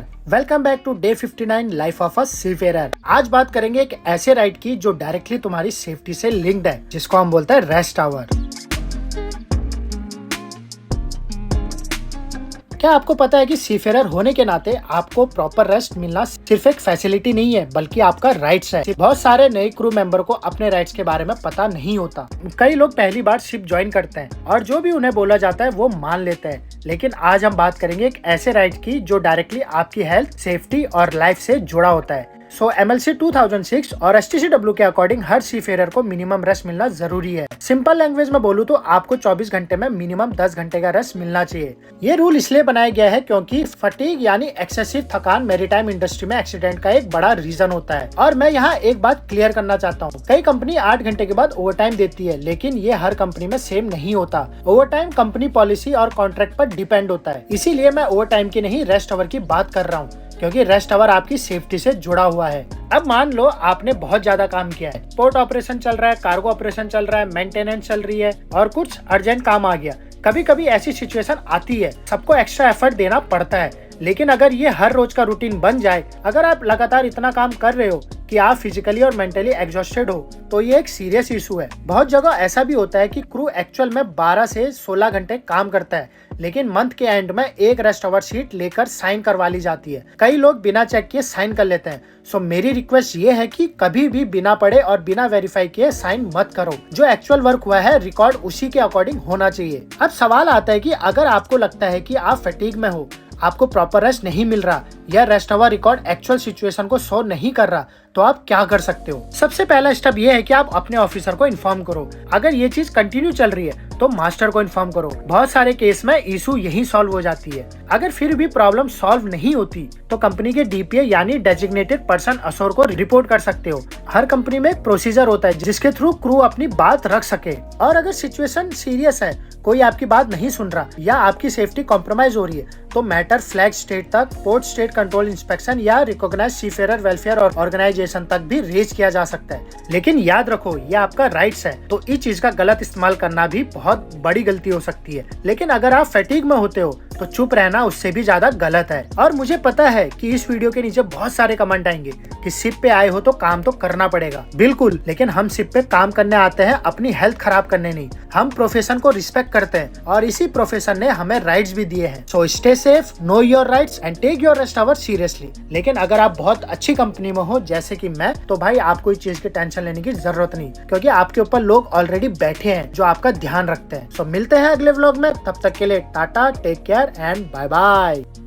Welcome back to day 59 life of a seafarer. आज बात करेंगे एक ऐसे राइड की जो डायरेक्टली तुम्हारी सेफ्टी से लिंक्ड है, जिसको हम बोलते हैं रेस्ट आवर। क्या आपको पता है कि सीफेरर होने के नाते आपको प्रॉपर रेस्ट मिलना सिर्फ एक फैसिलिटी नहीं है, बल्कि आपका राइट्स है। बहुत सारे नए क्रू मेंबर को अपने राइट्स के बारे में पता नहीं होता। कई लोग पहली बार शिप ज्वाइन करते हैं और जो भी उन्हें बोला जाता है वो मान लेते हैं। लेकिन आज हम बात करेंगे एक ऐसे राइट की जो डायरेक्टली आपकी हेल्थ, सेफ्टी और लाइफ से जुड़ा होता है। MLC 2006 और STCW के अकॉर्डिंग हर सीफेरर को मिनिमम रेस्ट मिलना जरूरी है। सिंपल लैंग्वेज में बोलूँ तो आपको 24 घंटे में मिनिमम 10 घंटे का रेस्ट मिलना चाहिए। ये रूल इसलिए बनाया गया है क्योंकि फटीग यानी एक्सेसिव थकान मैरीटाइम इंडस्ट्री में एक्सीडेंट का एक बड़ा रीजन होता है। और मैं यहाँ एक बात क्लियर करना चाहता हूँ, कई कंपनी 8 घंटे के बाद ओवरटाइम देती है, लेकिन ये हर कंपनी में सेम नहीं होता। ओवरटाइम कंपनी पॉलिसी और कॉन्ट्रैक्ट पर डिपेंड होता है। इसीलिए मैं ओवरटाइम की नहीं, रेस्ट आवर की बात कर रहा हूँ, क्योंकि रेस्ट आवर आपकी सेफ्टी से जुड़ा हुआ है। अब मान लो आपने बहुत ज्यादा काम किया है, पोर्ट ऑपरेशन चल रहा है, कार्गो ऑपरेशन चल रहा है, मेंटेनेंस चल रही है और कुछ अर्जेंट काम आ गया। कभी कभी ऐसी सिचुएशन आती है, सबको एक्स्ट्रा एफर्ट देना पड़ता है। लेकिन अगर ये हर रोज का रूटीन बन जाए, अगर आप लगातार इतना काम कर रहे हो कि आप फिजिकली और मेंटली एग्जॉस्टेड हो, तो ये एक सीरियस इशू है। बहुत जगह ऐसा भी होता है कि क्रू एक्चुअल में 12 से 16 घंटे काम करता है, लेकिन मंथ के एंड में एक रेस्ट आवर शीट लेकर साइन करवा ली जाती है। कई लोग बिना चेक किए साइन कर लेते हैं। सो मेरी रिक्वेस्ट ये है कि कभी भी बिना पढ़े और बिना वेरीफाई किए साइन मत करो। जो एक्चुअल वर्क हुआ है, रिकॉर्ड उसी के अकॉर्डिंग होना चाहिए। अब सवाल आता है कि अगर आपको लगता है कि आप फटीग में हो, आपको प्रॉपर रेस्ट नहीं मिल रहा या rest hour record actual situation को शो नहीं कर रहा, तो आप क्या कर सकते हो? सबसे पहला स्टेप ये है कि आप अपने ऑफिसर को इन्फॉर्म करो। अगर ये चीज कंटिन्यू चल रही है तो मास्टर को इन्फॉर्म करो। बहुत सारे केस में इशू यही सॉल्व हो जाती है। अगर फिर भी प्रॉब्लम सॉल्व नहीं होती तो कंपनी के DPA यानी डेजिग्नेटेड पर्सन असोर को रिपोर्ट कर सकते हो। हर कंपनी में एक प्रोसीजर होता है जिसके थ्रू क्रू अपनी बात रख सके। और अगर सिचुएशन सीरियस है, कोई आपकी बात नहीं सुन रहा या आपकी सेफ्टी कॉम्प्रोमाइज हो रही है, तो मैटर फ्लैग स्टेट तक, पोर्ट स्टेट कंट्रोल इंस्पेक्शन या रिकॉग्नाइज्ड सीफेरर वेलफेयर और ऑर्गेनाइजेशन तक भी रेज किया जा सकता है। लेकिन याद रखो, ये आपका राइट्स है, तो इस चीज का गलत इस्तेमाल करना भी बहुत बड़ी गलती हो सकती है। लेकिन अगर आप फटीग में होते हो तो चुप रहना उससे भी ज्यादा गलत है। और मुझे पता है कि इस वीडियो के नीचे बहुत सारे कमेंट आएंगे कि शिप पे आए हो तो काम तो करना पड़ेगा। बिल्कुल, लेकिन हम शिप पे काम करने आते हैं, अपनी हेल्थ खराब करने नहीं। हम प्रोफेशन को रिस्पेक्ट करते हैं और इसी प्रोफेशन ने हमें राइट्स भी दिए हैं। So stay safe, know your rights and take your rest hour seriously. लेकिन अगर आप बहुत अच्छी कंपनी में हो जैसे कि मैं, तो भाई आपको इस चीज की टेंशन लेने की जरूरत नहीं, क्योंकि आपके ऊपर लोग ऑलरेडी बैठे हैं जो आपका ध्यान रखते हैं। सो मिलते हैं अगले व्लॉग में, तब तक के लिए tata, take care and bye bye.